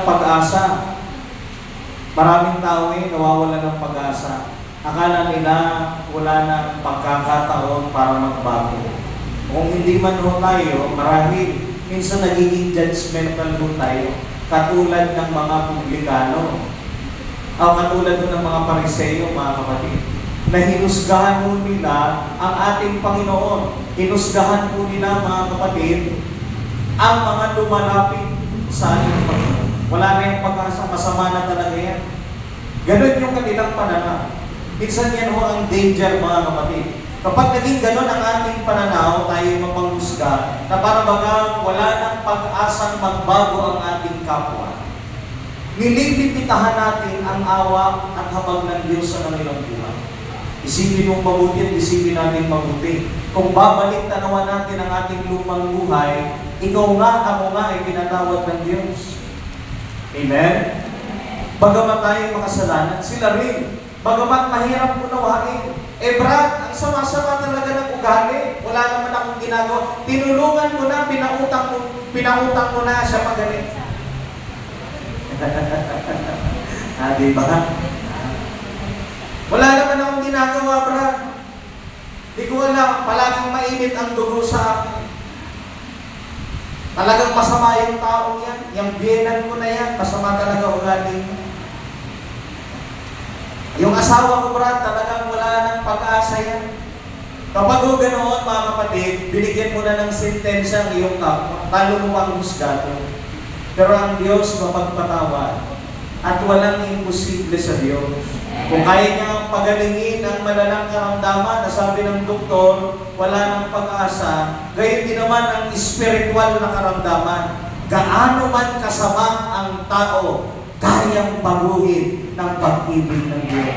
ng pag-asa. Maraming tao nawawala ng pag-asa. Akala nila wala ng pagkakataon para magbago. Kung hindi man ho tayo, marahil minsan nagiging judgmental ho tayo. Katulad ng mga publikano. O katulad ho ng mga pariseyo, mga kapatid. Na hinusgahan ho nila ang ating Panginoon. Hinusgahan po nila, mga kapatid, ang mga lumalapit sa ating Panginoon. Wala na yung pag-asa, masama na talaga yan. Ganon yung kanilang pananaw. Minsan yan ho ang danger, mga kapatid. Kapag naging ganon ang ating pananaw, tayo mapanghusga, na para bagang wala nang pag-asang magbago ang ating kapwa. Nililipitahan natin ang awa at habag ng Diyos sa kanilang buhay. Isipin mong mabuti at isipin natin mabuti. Kung babalik tanawan natin ang ating lumang buhay, ikaw nga, ako nga ay pinatawad ng Diyos. Amen? Bagamat tayo makasalanan, sila rin. Bagamat mahirap unawain. Brad, ang sama-sama talaga ng ugali. Wala naman akong ginagawa. Tinulungan ko na, pinautang ko na siya magaling. Diba? Wala naman akong ginagawa, Brad. Di ko alam, palaging mainit ang dugo sa akin. Talagang masama yung taong yan. Yung biyenan ko na yan, masama talaga ugali mo. Yung asawa ko, Brad, talagang wala nang pag-asa yan. Kapag o ganoon, mga kapatid, binigyan mo na ng sentensya ang iyong kapwa. Talo mo ang husgato. Pero ang Diyos mapagpatawad at walang imposible sa Diyos. Kung kaya niya pagalingin ang malalang karamdaman na sabi ng doktor, wala nang pag-asa, gayon din naman ang spiritual na karamdaman. Gaano man kasama ang tao, kayang baguhin ng pag-ibig ng Diyos.